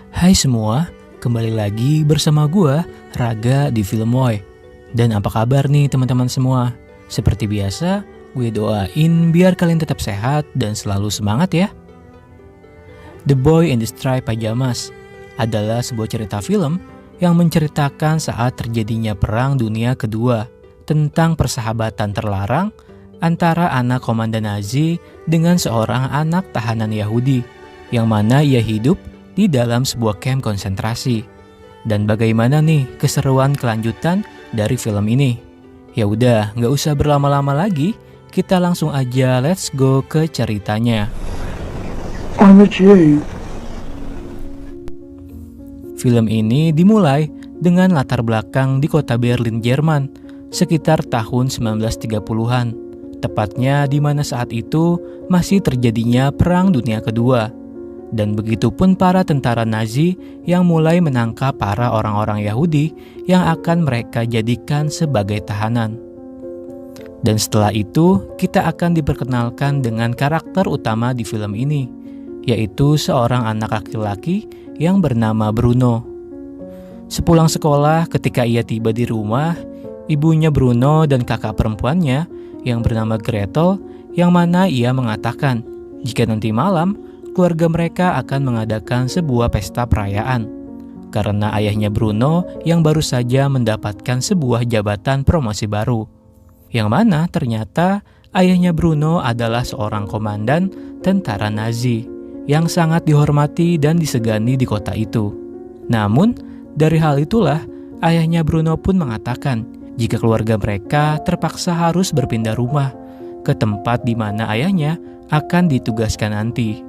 Hai semua, kembali lagi bersama gua, Raga di Filmoy. Dan apa kabar nih teman-teman semua? Seperti biasa, gue doain biar kalian tetap sehat dan selalu semangat ya. The Boy in the Striped Pajamas adalah sebuah cerita film yang menceritakan saat terjadinya Perang Dunia Kedua tentang persahabatan terlarang antara anak komandan Nazi dengan seorang anak tahanan Yahudi, yang mana ia hidup di dalam sebuah camp konsentrasi. Dan bagaimana nih keseruan kelanjutan dari film ini? Ya udah, nggak usah berlama-lama lagi, kita langsung aja let's go ke ceritanya. Film ini dimulai dengan latar belakang di kota Berlin, Jerman, sekitar tahun 1930-an. Tepatnya di mana saat itu masih terjadinya Perang Dunia Kedua. Dan begitupun para tentara Nazi yang mulai menangkap para orang-orang Yahudi yang akan mereka jadikan sebagai tahanan. Dan setelah itu, kita akan diperkenalkan dengan karakter utama di film ini, yaitu seorang anak laki-laki yang bernama Bruno. Sepulang sekolah, ketika ia tiba di rumah, ibunya Bruno dan kakak perempuannya yang bernama Gretel, yang mana ia mengatakan jika nanti malam keluarga mereka akan mengadakan sebuah pesta perayaan karena ayahnya Bruno yang baru saja mendapatkan sebuah jabatan promosi baru, yang mana ternyata ayahnya Bruno adalah seorang komandan tentara Nazi yang sangat dihormati dan disegani di kota itu. Namun dari hal itulah ayahnya Bruno pun mengatakan jika keluarga mereka terpaksa harus berpindah rumah ke tempat di mana ayahnya akan ditugaskan nanti.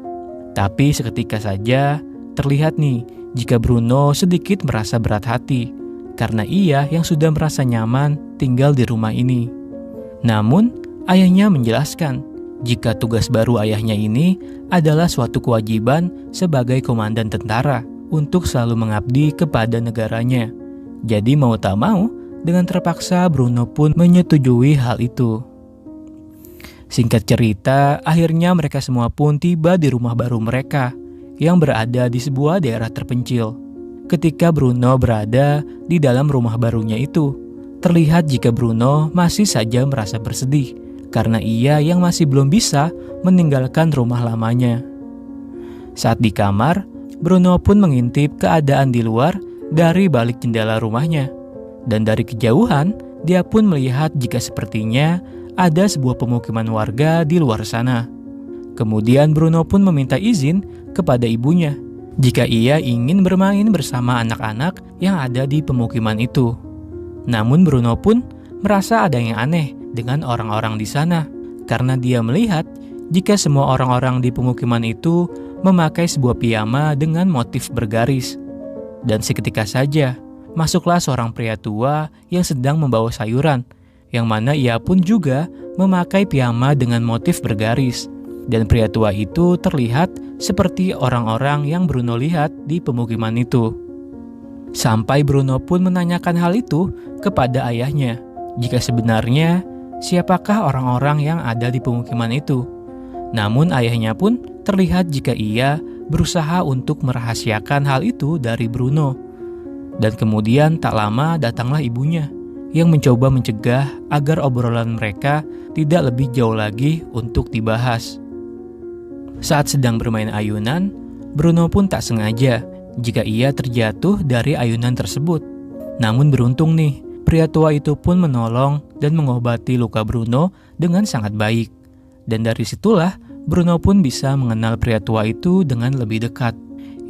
Tapi seketika saja terlihat nih jika Bruno sedikit merasa berat hati karena ia yang sudah merasa nyaman tinggal di rumah ini. Namun ayahnya menjelaskan jika tugas baru ayahnya ini adalah suatu kewajiban sebagai komandan tentara untuk selalu mengabdi kepada negaranya. Jadi mau tak mau, dengan terpaksa Bruno pun menyetujui hal itu. Singkat cerita, akhirnya mereka semua pun tiba di rumah baru mereka yang berada di sebuah daerah terpencil. Ketika Bruno berada di dalam rumah barunya itu, terlihat jika Bruno masih saja merasa bersedih karena ia yang masih belum bisa meninggalkan rumah lamanya. Saat di kamar, Bruno pun mengintip keadaan di luar dari balik jendela rumahnya. Dan dari kejauhan, dia pun melihat jika sepertinya ada sebuah pemukiman warga di luar sana. Kemudian Bruno pun meminta izin kepada ibunya jika ia ingin bermain bersama anak-anak yang ada di pemukiman itu. Namun Bruno pun merasa ada yang aneh dengan orang-orang di sana karena dia melihat jika semua orang-orang di pemukiman itu memakai sebuah piyama dengan motif bergaris. Dan seketika saja masuklah seorang pria tua yang sedang membawa sayuran, yang mana ia pun juga memakai piyama dengan motif bergaris. Dan pria tua itu terlihat seperti orang-orang yang Bruno lihat di pemukiman itu. Sampai Bruno pun menanyakan hal itu kepada ayahnya, jika sebenarnya siapakah orang-orang yang ada di pemukiman itu. Namun ayahnya pun terlihat jika ia berusaha untuk merahasiakan hal itu dari Bruno. Dan kemudian tak lama datanglah ibunya yang mencoba mencegah agar obrolan mereka tidak lebih jauh lagi untuk dibahas. Saat sedang bermain ayunan, Bruno pun tak sengaja jika ia terjatuh dari ayunan tersebut. Namun beruntung nih, pria tua itu pun menolong dan mengobati luka Bruno dengan sangat baik. Dan dari situlah Bruno pun bisa mengenal pria tua itu dengan lebih dekat,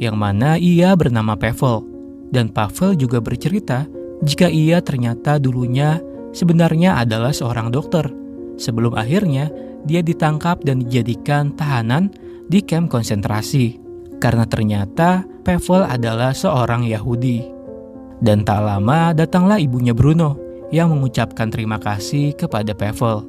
yang mana ia bernama Pavel. Dan Pavel juga bercerita jika ia ternyata dulunya sebenarnya adalah seorang dokter, sebelum akhirnya dia ditangkap dan dijadikan tahanan di kamp konsentrasi, karena ternyata Pavel adalah seorang Yahudi. Dan tak lama datanglah ibunya Bruno yang mengucapkan terima kasih kepada Pavel.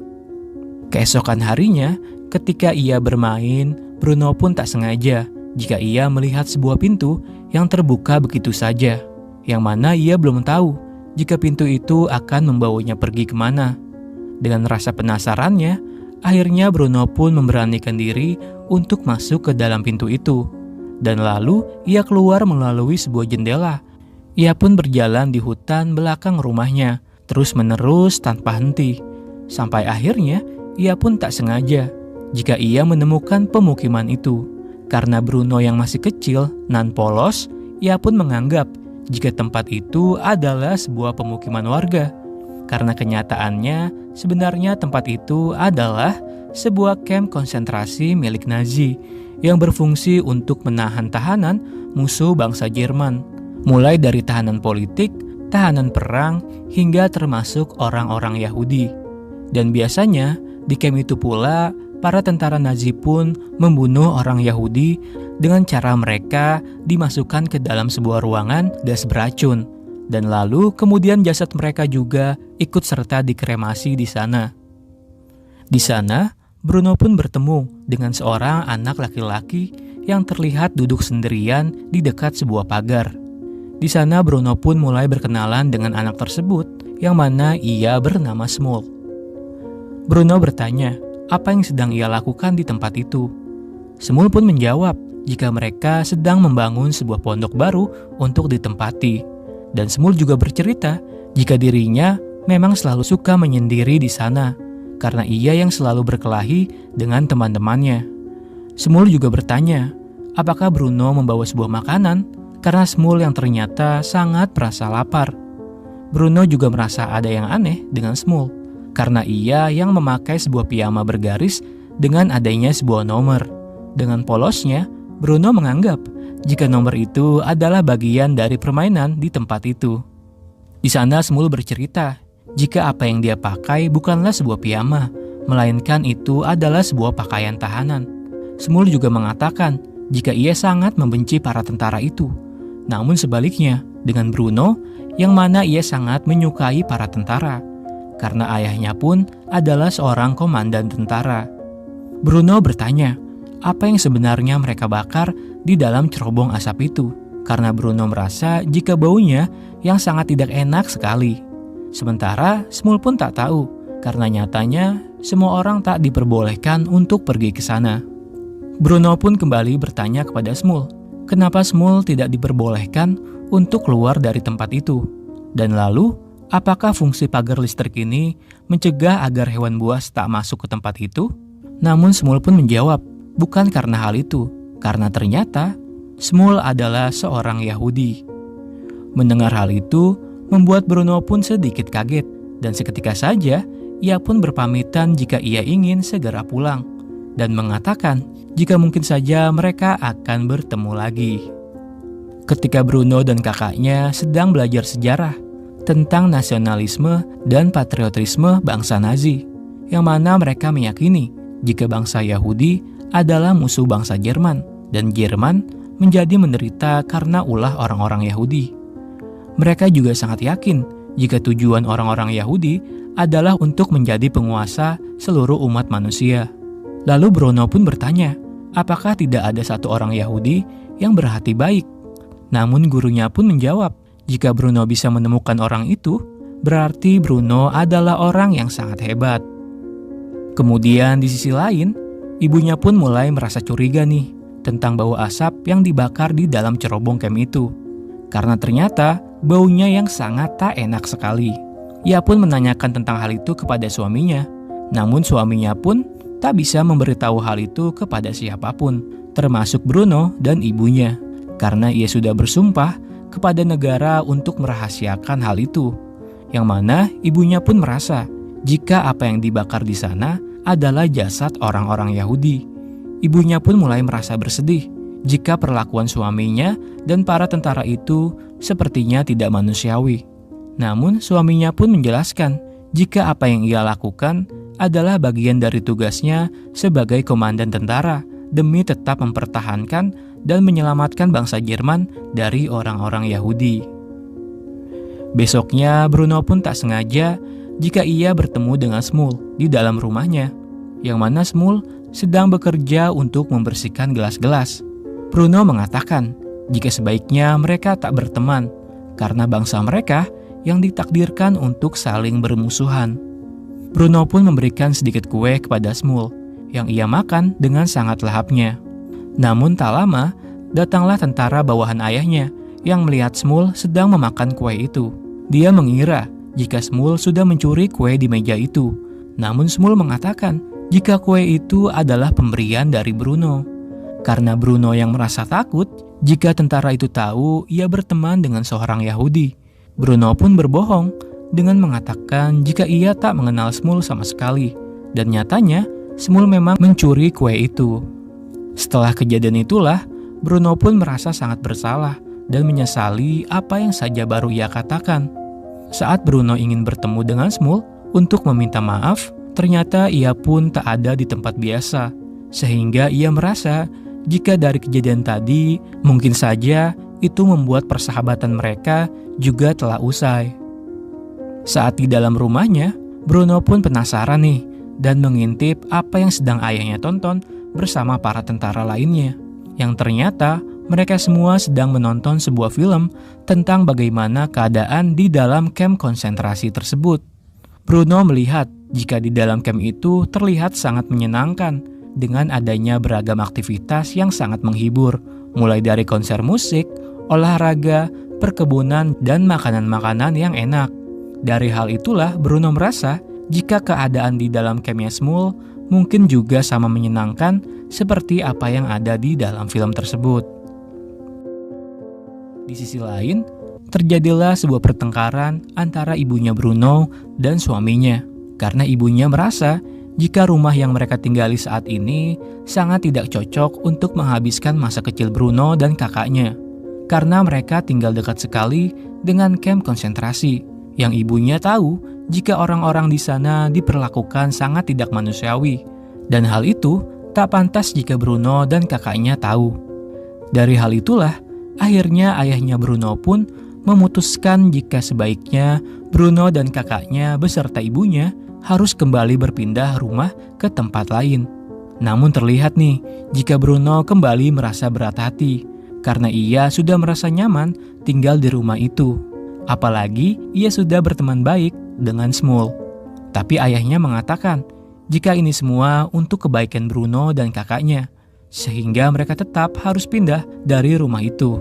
Keesokan harinya, ketika ia bermain, Bruno pun tak sengaja jika ia melihat sebuah pintu yang terbuka begitu saja, yang mana ia belum tahu jika pintu itu akan membawanya pergi kemana. Dengan rasa penasarannya, akhirnya Bruno pun memberanikan diri untuk masuk ke dalam pintu itu. Dan lalu ia keluar melalui sebuah jendela. Ia pun berjalan di hutan belakang rumahnya, terus-menerus tanpa henti. Sampai akhirnya ia pun tak sengaja jika ia menemukan pemukiman itu. Karena Bruno yang masih kecil nan polos, ia pun menganggap jika tempat itu adalah sebuah pemukiman warga. Karena kenyataannya sebenarnya tempat itu adalah sebuah kamp konsentrasi milik Nazi yang berfungsi untuk menahan tahanan musuh bangsa Jerman, mulai dari tahanan politik, tahanan perang, hingga termasuk orang-orang Yahudi. Dan biasanya di kamp itu pula para tentara Nazi pun membunuh orang Yahudi dengan cara mereka dimasukkan ke dalam sebuah ruangan gas beracun, dan lalu kemudian jasad mereka juga ikut serta dikremasi di sana. Di sana, Bruno pun bertemu dengan seorang anak laki-laki yang terlihat duduk sendirian di dekat sebuah pagar. Di sana Bruno pun mulai berkenalan dengan anak tersebut, yang mana ia bernama Smul. Bruno bertanya apa yang sedang ia lakukan di tempat itu. Smul pun menjawab jika mereka sedang membangun sebuah pondok baru untuk ditempati. Dan Smul juga bercerita jika dirinya memang selalu suka menyendiri di sana, karena ia yang selalu berkelahi dengan teman-temannya. Smul juga bertanya, apakah Bruno membawa sebuah makanan? Karena Smul yang ternyata sangat merasa lapar. Bruno juga merasa ada yang aneh dengan Smul, karena ia yang memakai sebuah piyama bergaris dengan adanya sebuah nomor. Dengan polosnya, Bruno menganggap jika nomor itu adalah bagian dari permainan di tempat itu. Di sana Smul bercerita jika apa yang dia pakai bukanlah sebuah piyama, melainkan itu adalah sebuah pakaian tahanan. Smul juga mengatakan jika ia sangat membenci para tentara itu. Namun sebaliknya dengan Bruno, yang mana ia sangat menyukai para tentara, karena ayahnya pun adalah seorang komandan tentara. Bruno bertanya, apa yang sebenarnya mereka bakar di dalam cerobong asap itu? Karena Bruno merasa jika baunya yang sangat tidak enak sekali. Sementara Smul pun tak tahu, karena nyatanya semua orang tak diperbolehkan untuk pergi ke sana. Bruno pun kembali bertanya kepada Smul, kenapa Smul tidak diperbolehkan untuk keluar dari tempat itu? Dan lalu, apakah fungsi pagar listrik ini mencegah agar hewan buas tak masuk ke tempat itu? Namun Smul pun menjawab, bukan karena hal itu, karena ternyata Smul adalah seorang Yahudi. Mendengar hal itu, membuat Bruno pun sedikit kaget, dan seketika saja ia pun berpamitan jika ia ingin segera pulang, dan mengatakan jika mungkin saja mereka akan bertemu lagi. Ketika Bruno dan kakaknya sedang belajar sejarah tentang nasionalisme dan patriotisme bangsa Nazi, yang mana mereka meyakini jika bangsa Yahudi adalah musuh bangsa Jerman, dan Jerman menjadi menderita karena ulah orang-orang Yahudi. Mereka juga sangat yakin jika tujuan orang-orang Yahudi adalah untuk menjadi penguasa seluruh umat manusia. Lalu Bruno pun bertanya, apakah tidak ada satu orang Yahudi yang berhati baik? Namun gurunya pun menjawab, jika Bruno bisa menemukan orang itu, berarti Bruno adalah orang yang sangat hebat. Kemudian di sisi lain, ibunya pun mulai merasa curiga nih tentang bau asap yang dibakar di dalam cerobong kamp itu. Karena ternyata baunya yang sangat tak enak sekali. Ia pun menanyakan tentang hal itu kepada suaminya. Namun suaminya pun tak bisa memberitahu hal itu kepada siapapun, termasuk Bruno dan ibunya. Karena ia sudah bersumpah kepada negara untuk merahasiakan hal itu. Yang mana ibunya pun merasa jika apa yang dibakar di sana adalah jasad orang-orang Yahudi. Ibunya pun mulai merasa bersedih jika perlakuan suaminya dan para tentara itu sepertinya tidak manusiawi. Namun suaminya pun menjelaskan jika apa yang ia lakukan adalah bagian dari tugasnya sebagai komandan tentara demi tetap mempertahankan dan menyelamatkan bangsa Jerman dari orang-orang Yahudi. Besoknya Bruno pun tak sengaja jika ia bertemu dengan Smul di dalam rumahnya, yang mana Smul sedang bekerja untuk membersihkan gelas-gelas. Bruno mengatakan jika sebaiknya mereka tak berteman karena bangsa mereka yang ditakdirkan untuk saling bermusuhan. Bruno pun memberikan sedikit kue kepada Smul yang ia makan dengan sangat lahapnya. Namun tak lama, datanglah tentara bawahan ayahnya yang melihat Shmuel sedang memakan kue itu. Dia mengira jika Shmuel sudah mencuri kue di meja itu. Namun Shmuel mengatakan jika kue itu adalah pemberian dari Bruno. Karena Bruno yang merasa takut jika tentara itu tahu ia berteman dengan seorang Yahudi. Bruno pun berbohong dengan mengatakan jika ia tak mengenal Shmuel sama sekali. Dan nyatanya Shmuel memang mencuri kue itu. Setelah kejadian itulah, Bruno pun merasa sangat bersalah dan menyesali apa yang saja baru ia katakan. Saat Bruno ingin bertemu dengan Shmuel untuk meminta maaf, ternyata ia pun tak ada di tempat biasa. Sehingga ia merasa jika dari kejadian tadi, mungkin saja itu membuat persahabatan mereka juga telah usai. Saat di dalam rumahnya, Bruno pun penasaran nih dan mengintip apa yang sedang ayahnya tonton bersama para tentara lainnya. Yang ternyata mereka semua sedang menonton sebuah film tentang bagaimana keadaan di dalam kamp konsentrasi tersebut. Bruno melihat jika di dalam kamp itu terlihat sangat menyenangkan dengan adanya beragam aktivitas yang sangat menghibur, mulai dari konser musik, olahraga, perkebunan, dan makanan-makanan yang enak. Dari hal itulah Bruno merasa jika keadaan di dalam kampnya Shmuel mungkin juga sama menyenangkan seperti apa yang ada di dalam film tersebut. Di sisi lain, terjadilah sebuah pertengkaran antara ibunya Bruno dan suaminya, karena ibunya merasa jika rumah yang mereka tinggali saat ini sangat tidak cocok untuk menghabiskan masa kecil Bruno dan kakaknya, karena mereka tinggal dekat sekali dengan kamp konsentrasi, yang ibunya tahu jika orang-orang di sana diperlakukan sangat tidak manusiawi, dan hal itu tak pantas jika Bruno dan kakaknya tahu. Dari hal itulah, akhirnya ayahnya Bruno pun memutuskan jika sebaiknya Bruno dan kakaknya beserta ibunya harus kembali berpindah rumah ke tempat lain. Namun terlihat nih, jika Bruno kembali merasa berat hati, karena ia sudah merasa nyaman tinggal di rumah itu. Apalagi ia sudah berteman baik dengan Shmuel. Tapi ayahnya mengatakan jika ini semua untuk kebaikan Bruno dan kakaknya, sehingga mereka tetap harus pindah dari rumah itu.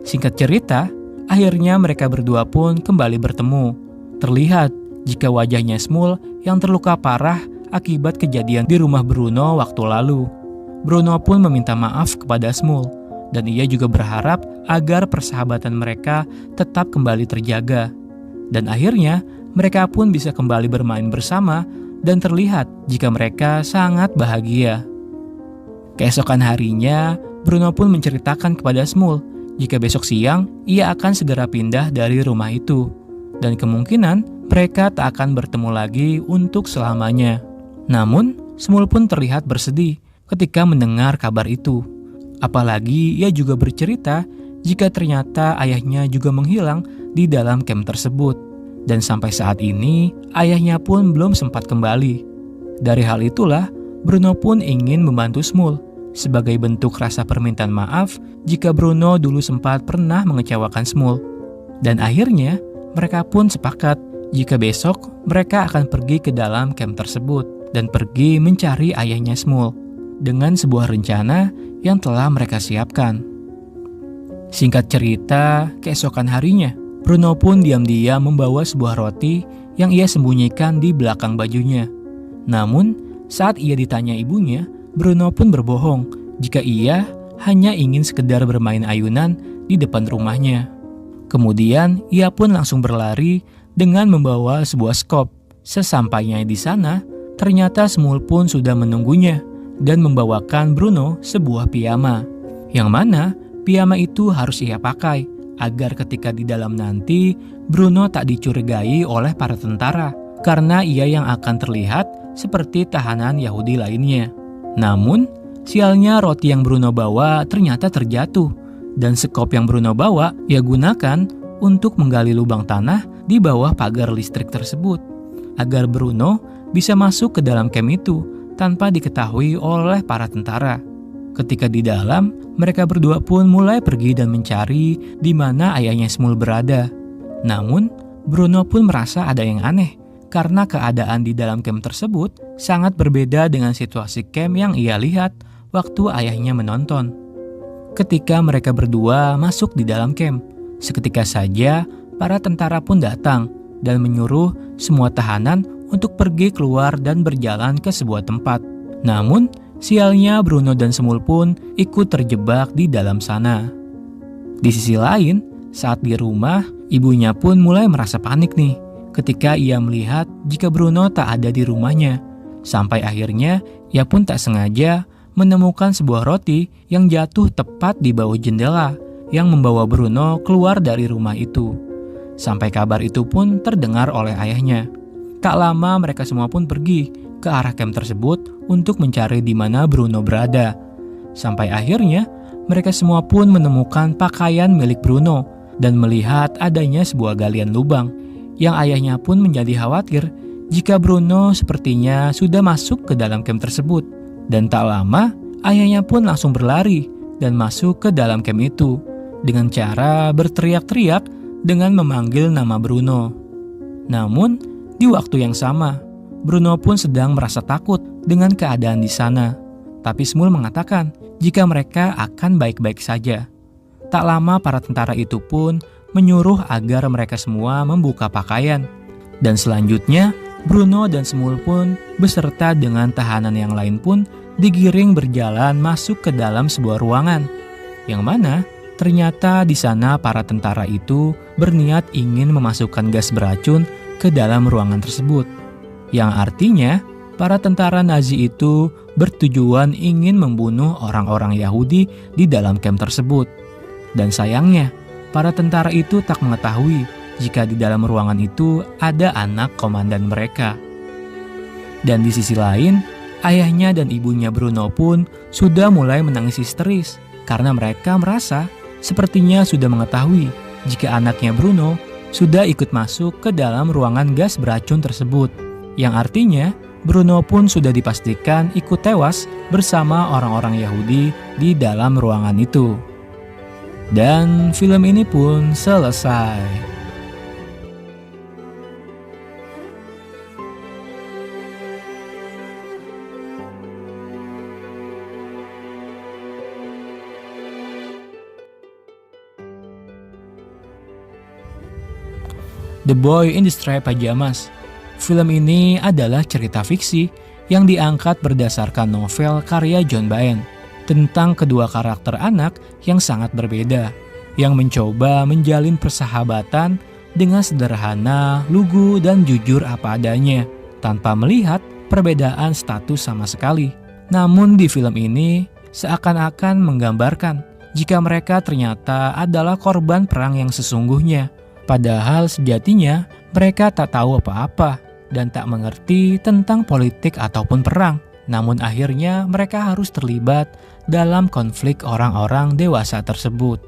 Singkat cerita, akhirnya mereka berdua pun kembali bertemu. Terlihat jika wajahnya Shmuel yang terluka parah akibat kejadian di rumah Bruno waktu lalu. Bruno pun meminta maaf kepada Shmuel, dan ia juga berharap agar persahabatan mereka tetap kembali terjaga. Dan akhirnya mereka pun bisa kembali bermain bersama dan terlihat jika mereka sangat bahagia. Keesokan harinya, Bruno pun menceritakan kepada Shmuel jika besok siang ia akan segera pindah dari rumah itu, dan kemungkinan mereka tak akan bertemu lagi untuk selamanya. Namun, Shmuel pun terlihat bersedih ketika mendengar kabar itu. Apalagi ia juga bercerita jika ternyata ayahnya juga menghilang di dalam kamp tersebut. Dan sampai saat ini, ayahnya pun belum sempat kembali. Dari hal itulah, Bruno pun ingin membantu Shmuel sebagai bentuk rasa permintaan maaf jika Bruno dulu sempat pernah mengecewakan Shmuel. Dan akhirnya, mereka pun sepakat jika besok mereka akan pergi ke dalam kamp tersebut dan pergi mencari ayahnya Shmuel dengan sebuah rencana yang telah mereka siapkan. Singkat cerita, keesokan harinya, Bruno pun diam-diam membawa sebuah roti yang ia sembunyikan di belakang bajunya. Namun, saat ia ditanya ibunya, Bruno pun berbohong jika ia hanya ingin sekedar bermain ayunan di depan rumahnya. Kemudian, ia pun langsung berlari dengan membawa sebuah skop. Sesampainya di sana, ternyata Shmuel pun sudah menunggunya dan membawakan Bruno sebuah piyama, yang mana piyama itu harus ia pakai agar ketika di dalam nanti Bruno tak dicurigai oleh para tentara, karena ia yang akan terlihat seperti tahanan Yahudi lainnya. Namun, sialnya roti yang Bruno bawa ternyata terjatuh, dan sekop yang Bruno bawa ia gunakan untuk menggali lubang tanah di bawah pagar listrik tersebut, agar Bruno bisa masuk ke dalam kamp itu tanpa diketahui oleh para tentara. Ketika di dalam, mereka berdua pun mulai pergi dan mencari di mana ayahnya Shmuel berada. Namun, Bruno pun merasa ada yang aneh, karena keadaan di dalam kamp tersebut sangat berbeda dengan situasi kamp yang ia lihat waktu ayahnya menonton. ketika mereka berdua masuk di dalam camp. Seketika saja, para tentara pun datang dan menyuruh semua tahanan untuk pergi keluar dan berjalan ke sebuah tempat. Namun, sialnya Bruno dan Semul pun ikut terjebak di dalam sana. Di sisi lain, saat di rumah, ibunya pun mulai merasa panik nih ketika ia melihat jika Bruno tak ada di rumahnya. Sampai akhirnya, ia pun tak sengaja menemukan sebuah roti yang jatuh tepat di bawah jendela yang membawa Bruno keluar dari rumah itu. Sampai kabar itu pun terdengar oleh ayahnya. Tak lama mereka semua pun pergi ke arah camp tersebut untuk mencari di mana Bruno berada. Sampai akhirnya mereka semua pun menemukan pakaian milik Bruno dan melihat adanya sebuah galian lubang yang ayahnya pun menjadi khawatir jika Bruno sepertinya sudah masuk ke dalam camp tersebut. Dan tak lama, ayahnya pun langsung berlari dan masuk ke dalam camp itu dengan cara berteriak-teriak dengan memanggil nama Bruno. Namun, di waktu yang sama, Bruno pun sedang merasa takut dengan keadaan di sana. Tapi Semul mengatakan jika mereka akan baik-baik saja. Tak lama para tentara itu pun menyuruh agar mereka semua membuka pakaian. Dan selanjutnya, Bruno dan Semul pun beserta dengan tahanan yang lain pun digiring berjalan masuk ke dalam sebuah ruangan, yang mana ternyata di sana para tentara itu berniat ingin memasukkan gas beracun ke dalam ruangan tersebut, yang artinya para tentara Nazi itu bertujuan ingin membunuh orang-orang Yahudi di dalam camp tersebut. Dan sayangnya, para tentara itu tak mengetahui jika di dalam ruangan itu ada anak komandan mereka. Dan di sisi lain, ayahnya dan ibunya Bruno pun sudah mulai menangis histeris karena mereka merasa sepertinya sudah mengetahui jika anaknya Bruno sudah ikut masuk ke dalam ruangan gas beracun tersebut, yang artinya Bruno pun sudah dipastikan ikut tewas bersama orang-orang Yahudi di dalam ruangan itu. Dan film ini pun selesai. The Boy in the Striped Pajamas. Film ini adalah cerita fiksi yang diangkat berdasarkan novel karya John Byrne tentang kedua karakter anak yang sangat berbeda, yang mencoba menjalin persahabatan dengan sederhana, lugu, dan jujur apa adanya, tanpa melihat perbedaan status sama sekali. Namun di film ini seakan-akan menggambarkan jika mereka ternyata adalah korban perang yang sesungguhnya. Padahal sejatinya mereka tak tahu apa-apa dan tak mengerti tentang politik ataupun perang. Namun akhirnya mereka harus terlibat dalam konflik orang-orang dewasa tersebut.